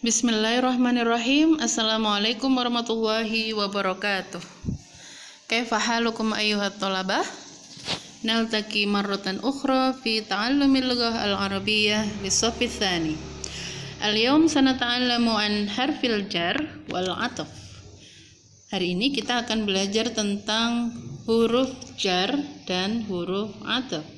Bismillahirrahmanirrahim. Assalamualaikum warahmatullahi wabarakatuh. Kaifa halukum ayyuhat thalabah? Naltaqi marratan ukhra fi ta'allumil lughah al-arabiyyah lis-shaffi tsani. Al-yawm sanata'allamu an harfil jar wal 'athf. Hari ini kita akan belajar tentang huruf jar dan huruf 'athf.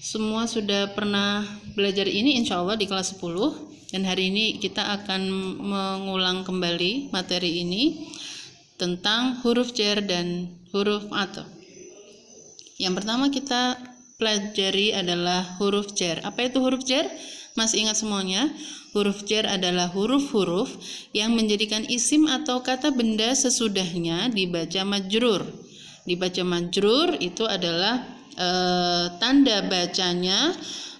Semua sudah pernah belajar ini insyaallah di kelas 10. Dan hari ini kita akan mengulang kembali materi ini tentang huruf jar dan huruf 'athf. Yang pertama kita pelajari adalah huruf jar. Apa itu huruf jar? Masih ingat semuanya? Huruf jar adalah huruf-huruf yang menjadikan isim atau kata benda sesudahnya dibaca majrur. Dibaca majrur itu adalah tanda bacanya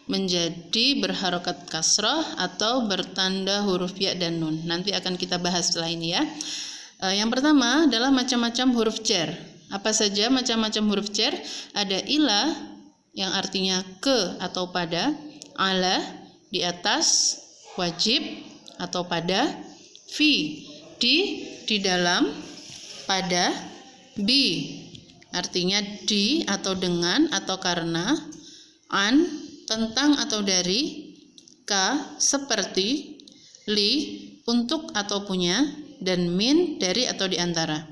menjadi berharokat kasrah atau bertanda huruf ya dan nun. Nanti akan kita bahas setelah ini ya. Yang pertama adalah macam-macam huruf jar. Apa saja macam-macam huruf jar? Ada ila yang artinya ke atau pada, ala di atas, wajib atau pada, fi di dalam, pada, bi artinya di atau dengan atau karena, an tentang atau dari, ka seperti, li untuk atau punya, dan min dari atau diantara.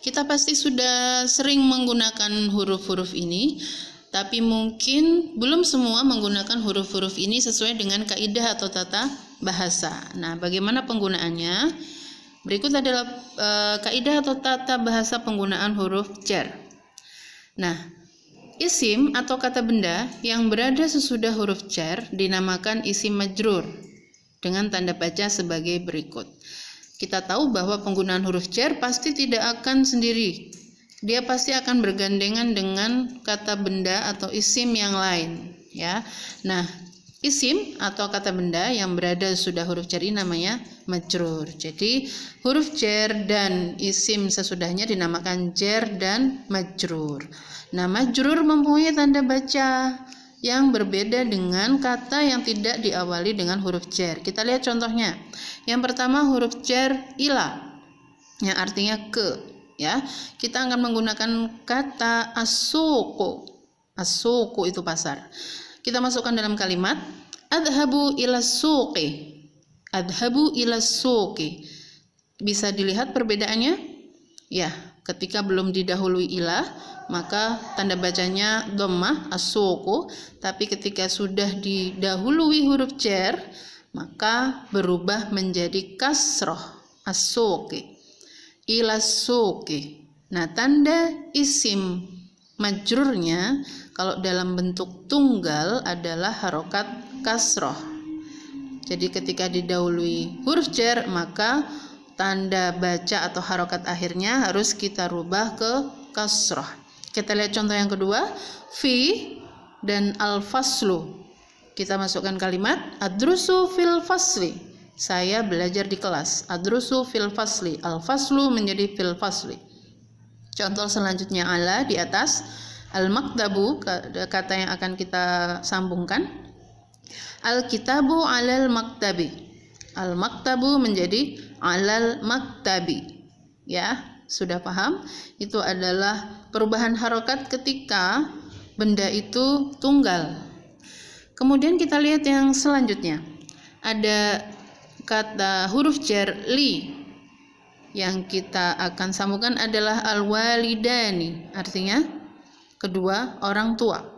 Kita pasti sudah sering menggunakan huruf-huruf ini, tapi mungkin belum semua menggunakan huruf-huruf ini sesuai dengan kaidah atau tata bahasa. Nah, bagaimana penggunaannya? Berikut adalah kaidah atau tata bahasa penggunaan huruf jar. Nah, isim atau kata benda yang berada sesudah huruf jar dinamakan isim majrur dengan tanda baca sebagai berikut. Kita tahu bahwa penggunaan huruf jar pasti tidak akan sendiri. Dia pasti akan bergandengan dengan kata benda atau isim yang lain, ya. Nah, isim atau kata benda yang berada sesudah huruf jar ini namanya majrur. Jadi, huruf jar dan isim sesudahnya dinamakan jar dan majrur. Nah, majrur mempunyai tanda baca yang berbeda dengan kata yang tidak diawali dengan huruf jar. Kita lihat contohnya. Yang pertama huruf jar ila, yang artinya ke, ya. Kita akan menggunakan kata as-suqu. As-suqu itu pasar. Kita masukkan dalam kalimat adhabu ila suqi. Adhabu ila suqi. Bisa dilihat perbedaannya? Ya, ketika belum didahului ila maka tanda bacanya dhammah as-suqu, tapi ketika sudah didahului huruf jar maka berubah menjadi kasrah as-suqi ila suqi. Nah, tanda isim majrurnya kalau dalam bentuk tunggal adalah harokat kasrah. Jadi ketika didahului huruf jar maka tanda baca atau harokat akhirnya harus kita rubah ke kasrah. Kita lihat contoh yang kedua, fi dan al-faslu. Kita masukkan kalimat adrusu fil fasli. Saya belajar di kelas. Adrusu fil fasli. Al-faslu menjadi fil fasli. Contoh selanjutnya ala di atas. Al-maktabu, kata yang akan kita sambungkan. Al-kitabu alal maktabi. Al-maktabu menjadi alal maktabi. Ya. Sudah paham? Itu adalah perubahan harokat ketika benda itu tunggal. Kemudian kita lihat yang selanjutnya. Ada kata huruf jar li. Yang kita akan sambungkan adalah al-walidani. Artinya kedua orang tua.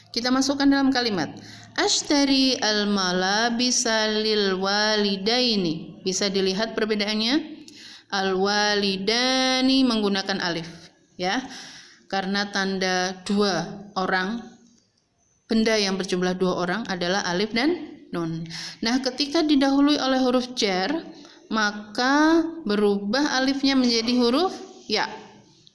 Kita masukkan dalam kalimat ashtari al-malabisa lil walidaini. Bisa dilihat perbedaannya? Al-walidani menggunakan alif, ya, karena tanda dua orang, benda yang berjumlah dua orang adalah alif dan nun. Nah, ketika didahului oleh huruf jar maka berubah alifnya menjadi huruf ya,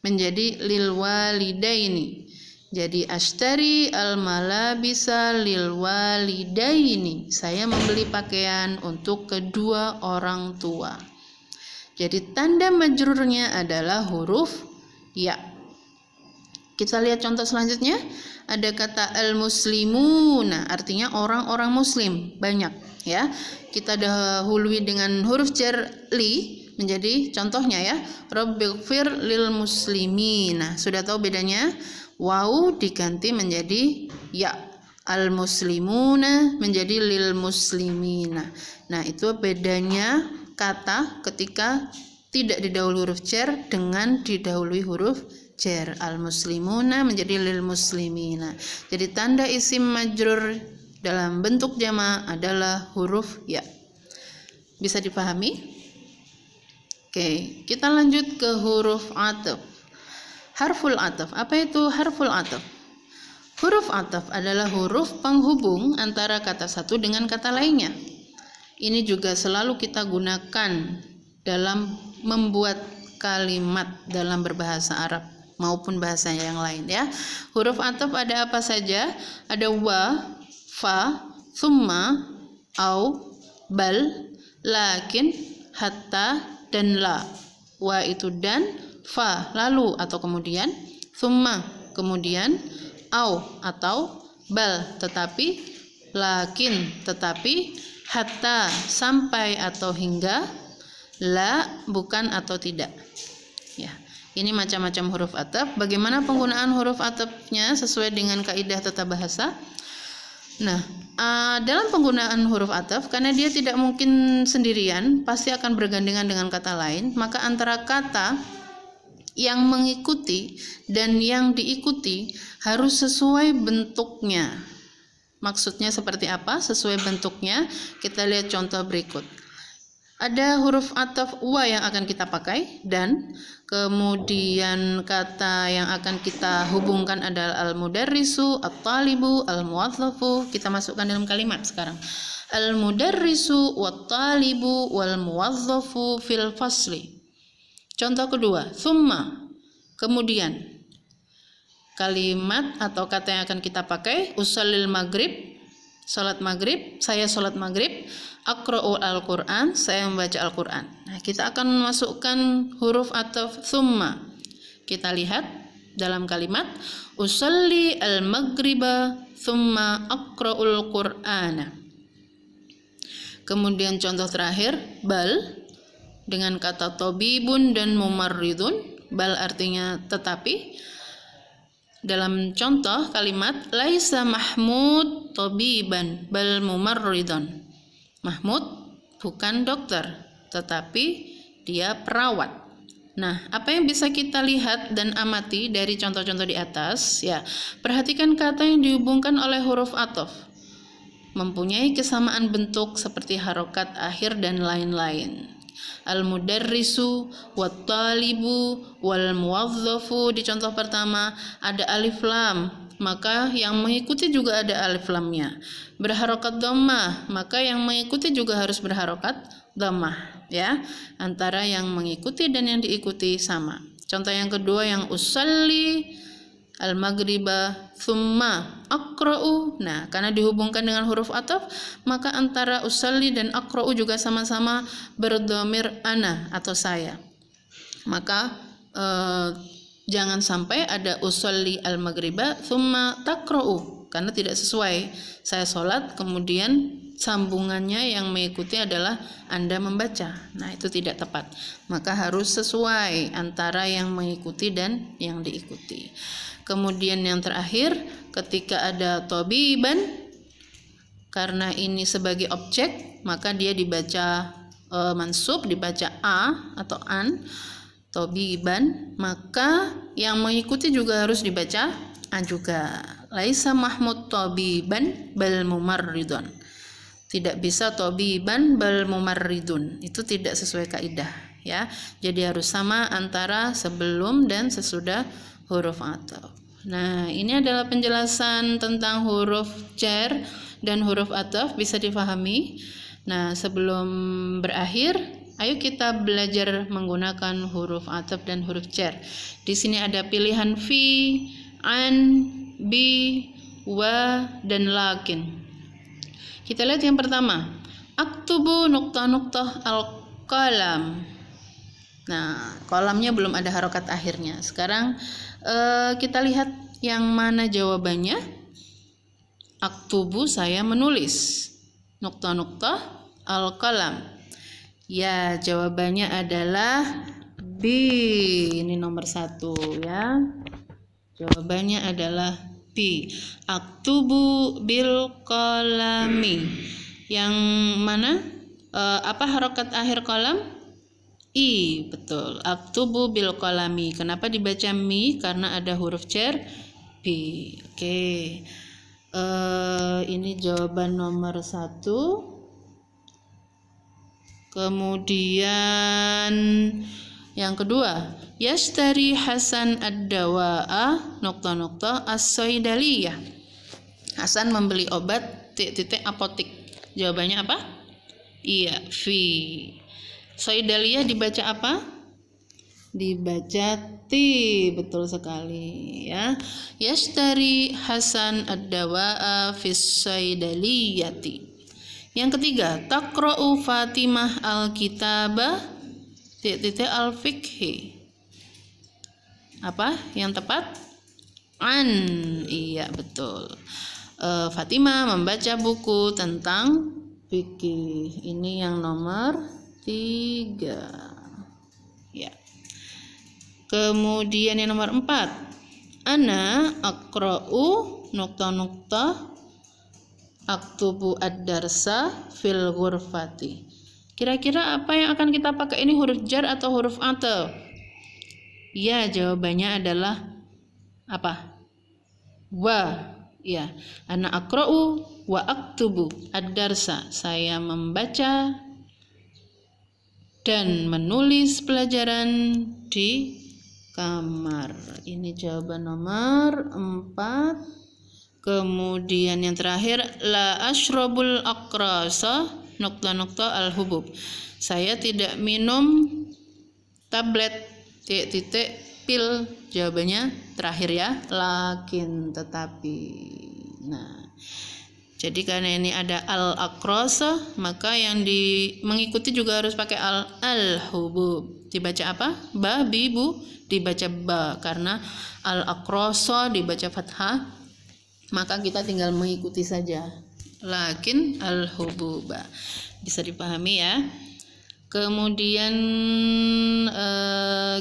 menjadi lil walidaini. Jadi ashtari al-malabisa lil walidaini. Saya membeli pakaian untuk kedua orang tua. Jadi tanda majrurnya adalah huruf ya. Kita lihat contoh selanjutnya. Ada kata al-muslimuna, artinya orang-orang muslim, banyak. ya. Kita dahului dengan huruf jar li menjadi contohnya ya. Rabbighfir lil muslimina. Sudah tahu bedanya? Waw diganti menjadi ya. Al muslimuna menjadi lil muslimina. Nah, itu bedanya kata ketika tidak didahului huruf jar dengan didahului huruf jar. Al muslimuna menjadi lil muslimina. Jadi tanda isim majrur dalam bentuk jama adalah huruf ya. Bisa dipahami? Oke, kita lanjut ke huruf ataf. Harful ataf. Apa itu harful ataf? Huruf ataf adalah huruf penghubung antara kata satu dengan kata lainnya. Ini juga selalu kita gunakan dalam membuat kalimat dalam berbahasa Arab maupun bahasa yang lain ya. Huruf ataf ada apa saja? Ada wa, fa, thumma, au, bal, lakin, hatta, dan la. Wa itu dan, fa lalu atau kemudian, thumma kemudian, au atau bal tetapi, lakin tetapi, hatta sampai atau hingga, la bukan atau tidak. Ya, ini macam-macam huruf ataf. Bagaimana penggunaan huruf atafnya sesuai dengan kaidah tata bahasa? Nah, dalam penggunaan huruf ataf, karena dia tidak mungkin sendirian, pasti akan bergandengan dengan kata lain, maka antara kata yang mengikuti dan yang diikuti harus sesuai bentuknya. Maksudnya seperti apa? Sesuai bentuknya, kita lihat contoh berikut. Ada huruf ataf wa yang akan kita pakai, dan kemudian kata yang akan kita hubungkan adalah al-mudarrisu, at-talibu, al-muwadzafu. Kita masukkan dalam kalimat sekarang. Al-mudarrisu, wat-talibu, wal-muwadzafu fil fasli. Contoh kedua, thumma, kemudian. Kalimat atau kata yang akan kita pakai, usallil maghrib, salat maghrib, saya salat maghrib, aqra'u al-Quran, saya membaca Al-Quran. Nah, kita akan memasukkan huruf ataf thumma. Kita lihat dalam kalimat, usalli al-maghriba thumma aqra'ul Qur'ana. Kemudian contoh terakhir, bal, dengan kata tobibun dan mumarridun. Bal artinya tetapi. Dalam contoh kalimat, laisa Mahmud tobiban bal mumarridun. Mahmud bukan dokter, tetapi dia perawat. Nah, apa yang bisa kita lihat dan amati dari contoh-contoh di atas? Ya, perhatikan kata yang dihubungkan oleh huruf ataf. Mempunyai kesamaan bentuk seperti harokat akhir dan lain-lain. Al-mudarrisu, wat-talibu, wal-muwadzafu. Di contoh pertama ada alif lam, maka yang mengikuti juga ada alif lamnya. Berharokat dhammah, maka yang mengikuti juga harus berharokat dhammah, ya. Antara yang mengikuti dan yang diikuti sama. Contoh yang kedua yang usalli al-maghriba thumma aqra'u. Nah, karena dihubungkan dengan huruf ataf, maka antara usalli dan aqra'u juga sama-sama berdhamir ana atau saya. Maka jangan sampai ada usalli al-maghriba thumma taqra'u, karena tidak sesuai. Saya sholat kemudian sambungannya yang mengikuti adalah Anda membaca. Nah, itu tidak tepat. Maka harus sesuai antara yang mengikuti dan yang diikuti. Kemudian yang terakhir, ketika ada tobiban, karena ini sebagai objek, maka dia dibaca mansub, dibaca a atau an, tobiban, maka yang mengikuti juga harus dibaca a juga. Laisa Mahmud tobiban bal mumarridun. Tidak bisa tobiban bal mumarridun. Itu tidak sesuai kaidah, ya. Jadi harus sama antara sebelum dan sesudah huruf ataf. Nah, ini adalah penjelasan tentang huruf jar dan huruf ataf, bisa difahami. Nah, sebelum berakhir, ayo kita belajar menggunakan huruf ataf dan huruf jar. Di sini ada pilihan fi, an, bi, wa, dan lakin. Kita lihat yang pertama, aktubu nuktah-nuktah al-qalam. Nah, kolamnya belum ada harokat akhirnya. Sekarang kita lihat yang mana jawabannya. Aktubu, saya menulis. nukta-nukta al-qalam. Ya, jawabannya adalah B. Ini nomor 1 ya. Jawabannya adalah B. Aktubu bil qalami. Yang mana? Apa harokat akhir qalam? I, betul. Aktubu bil qalami. Kenapa dibaca mi? Karena ada huruf jar B. Oke. Ini jawaban nomor 1. Kemudian yang kedua, yashtari Hasan ad-dawa'a nukta-nukta as-saidaliyah. Hasan membeli obat apotik. Jawabannya apa? Iya, V. Saidaliyah dibaca apa? Dibaca T, betul sekali ya. Yashtari Hasan ad-dawa'a fis saidaliyati. Yang ketiga, taqra'u Fatimah al-kitabah al-fiqhi. Apa yang tepat? An. Iya, betul. Fatimah membaca buku tentang fikih. Ini yang nomor 3. Ya. Kemudian yang nomor 4. Ana aqra'u nukta-nukta aktubu ad-darsa fil ghurfati. Kira-kira apa yang akan kita pakai ini, huruf jar atau huruf ataf? Ya, jawabannya adalah apa? Wa. Ya, ana aqra'u wa aktubu ad-darsa. Saya membaca dan menulis pelajaran di kamar. Ini jawaban nomor 4. Kemudian yang terakhir, la ashrabul aqrasa nukta-nukta al-hubub. Saya tidak minum tablet pil. Jawabannya terakhir ya, lakin tetapi. Nah, jadi karena ini ada al-aqrasa, maka yang mengikuti juga harus pakai al-hubub. Dibaca apa? Ba, bi, bu. Dibaca ba, karena al-aqrasa dibaca fathah, maka kita tinggal mengikuti saja. Lakin al-hububa. Bisa dipahami ya. Kemudian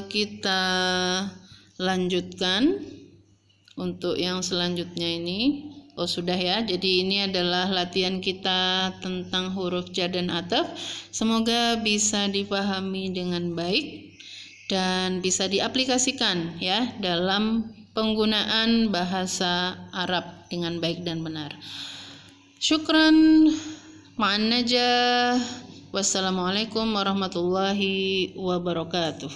kita lanjutkan untuk yang selanjutnya ini. Oh, sudah ya. Jadi ini adalah latihan kita tentang huruf jar dan ataf. Semoga bisa dipahami dengan baik dan bisa diaplikasikan ya dalam penggunaan bahasa Arab dengan baik dan benar. Syukran, ma'an najah. Wassalamualaikum warahmatullahi wabarakatuh.